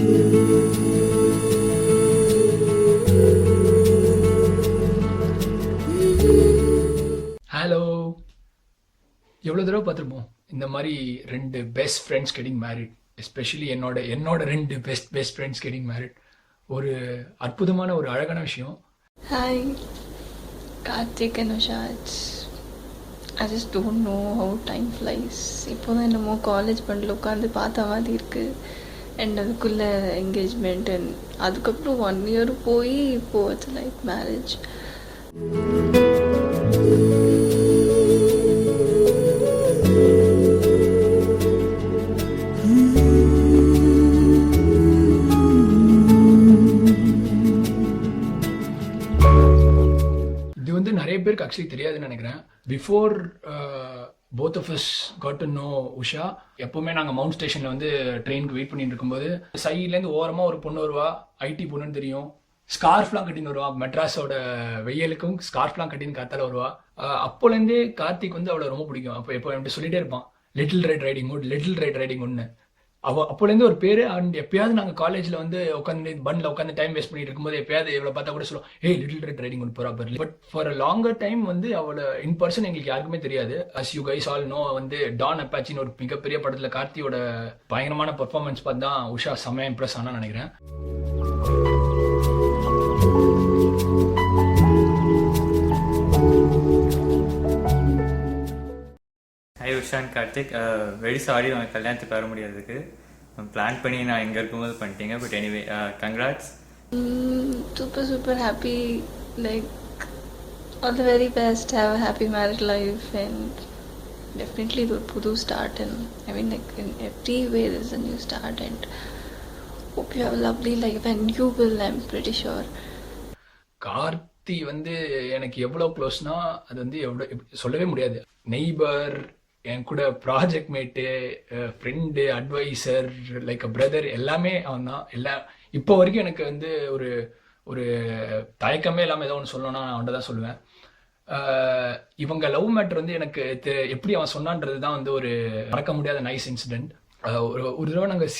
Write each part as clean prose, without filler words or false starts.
Hello. எவ்வளோ தடவை பார்த்துருப்போம் இந்த மாதிரி ரெண்டு best friends getting married, especially என்னோட ரெண்டு பெஸ்ட் ஃப்ரெண்ட்ஸ் கெட்டிங் மேரிட். ஒரு அற்புதமான ஒரு அழகான விஷயம். ஹாய் கார்த்திக் அண்ட் உஷாஜ். I just don't know how time flies. இப்போ தான் என்னமோ காலேஜ் பண்ணில் உட்காந்து பார்த்த மாதிரி இருக்குது. அண்ட் அதுக்குள்ளே என்கேஜ்மெண்ட் அண்ட் அதுக்கப்புறம் 1 year போய் இப்போது இட்ஸ் லைக் மேரேஜ். இது வந்து நிறைய பேருக்கு ஆக்சுவலி தெரியாதுன்னு நினைக்கிறேன். Before both of us got to know Usha, எப்போவுமே நாங்கள் மவுண்ட் ஸ்டேஷனில் வந்து ட்ரெயினுக்கு வெயிட் பண்ணிட்டு இருக்கும்போது சைட்லேருந்து ஓரமாக ஒரு பொண்ணு வருவா, ஐடி பொண்ணுன்னு தெரியும், ஸ்கார்ஃப்லாம் கட்டின்னு வருவா, மெட்ராஸோட வெயிலுக்கும் ஸ்கார்ஃப்லாம் கட்டின்னு காத்தால வருவா. அப்போலேருந்தே கார்த்திக் வந்து அவளை ரொம்ப பிடிக்கும். அப்போ எப்போ எப்படி சொல்லிட்டே இருப்பான், லிட்டில் ரெட் ரைடிங் ஒன்று. அப்போலேருந்து ஒரு பேர். அண்ட் எப்பயாவது நாங்கள் காலேஜில் வந்து உட்காந்து பன்னில் உட்காந்து டைம் வேஸ்ட் பண்ணிட்டு இருக்கும்போது எப்பயாவது இவளை பார்த்தா கூட சொல்லுவோம், ஏய் லிட்டில் ரெட் ரைடிங் ஒன்று போகிறா பாரு. But for a longer time வந்து அவளை இன் பர்சன் எங்களுக்கு யாருக்குமே தெரியாது. As you guys all know, வந்து டான் அப்பாச்சின்னு ஒரு மிகப்பெரிய படத்தில் கார்த்தியோட பயங்கரமான பர்ஃபார்மன்ஸ் பார்த்து தான் உஷா செம்மையாக இம்ப்ரெஸ் ஆனான்னு நினைக்கிறேன். Hi Usha and Karthik. Very sorry உங்கள் கல்யாணத்துக்கு வர முடியாதுக்கு. பிளான் பண்ணி நான் எங்கே இருக்கும்போது பண்ணிட்டீங்க. But anyway congrats. Super happy. Like all the very best. Have a happy married life and definitely இது ஒரு புது start. And I mean like in every way this is a new start and hope you have a lovely life and you will. I am pretty sure. Karthi வந்து எனக்கு எவ்வளோ க்ளோஸ்னா அது வந்து சொல்லவே முடியாது. நெய்பர், என் கூட project mate, friend, advisor, like a brother, எல்லாமே அவன் தான். இப்போ வரைக்கும் எனக்கு வந்து ஒரு ஒரு தயக்கமே இல்லாமல் ஏதோ ஒன்று சொல்லணும்னா நான் அவன்கிட்ட தான் சொல்லுவேன். இவங்க லவ் மேட்டர் வந்து எனக்கு எப்படி அவன் சொன்னான்றது தான் வந்து ஒரு மறக்க முடியாத நைஸ் இன்சிடென்ட். ஒரு தடவை நாங்கள்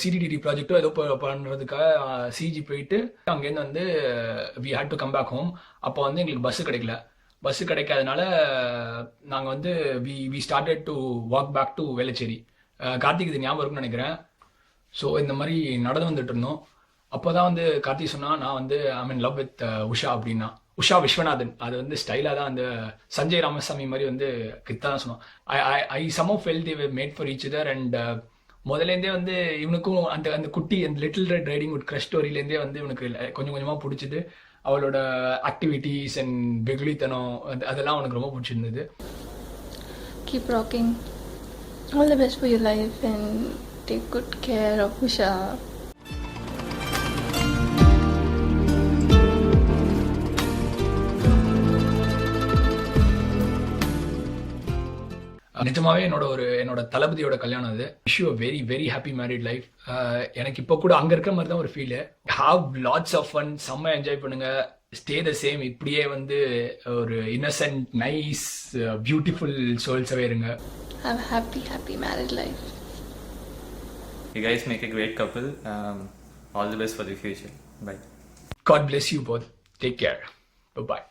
சிடிடிடி ப்ராஜெக்டோ ஏதோ பண்ணுறதுக்காக சிஜி போயிட்டு அங்கேருந்து வந்து we had to come back home. அப்போ வந்து எங்களுக்கு பஸ்ஸு கிடைக்காதனால நாங்கள் வந்து we started to walk back to Velachery. Karthik இது ஞாபகம் இருக்குன்னு நினைக்கிறேன். ஸோ இந்த மாதிரி நடந்து வந்துட்டு இருந்தோம். அப்போ தான் வந்து கார்த்திக் சொன்னால், நான் வந்து I'm in love with Usha அப்படின்னா. உஷா விஸ்வநாதன், அது வந்து ஸ்டைலாக தான் அந்த சஞ்சய் ராமசாமி மாதிரி வந்து கிட்டா தான் சொன்னோம். I somehow felt they made for each other. And முதலேருந்தே வந்து இவனுக்கும் அந்த குட்டி அந்த little red riding hood crush ஸ்டோரியிலேருந்தே வந்து இவனுக்கு கொஞ்சம் கொஞ்சமாக பிடிச்சிது. அவளோட ஆக்டிவிட்டீஸ் அண்ட் வெகுளித்தனம் அதெல்லாம் அவனுக்கு ரொம்ப பிடிச்சிருந்தது. Keep rocking. All the best for your life and take good care of Usha. நிஜமாவே என்னோட தளபதியோட கல்யாணம் அது. Wish you very very happy married life. எனக்கு இப்போ கூட அங்கே இருக்கிற மாதிரி தான் ஒரு feel. Have lots of fun, செம்ம என்ஜாய் பண்ணுங்க, ஸ்டே த சேம். இப்படியே வந்து ஒரு இன்னசென்ட் நைஸ் பியூட்டிஃபுல் சோல்ஸாகவே இருங்க. Have a happy married life. You guys make a great couple. All the best for the future. Bye. God bless you both. Take care. Bye-bye.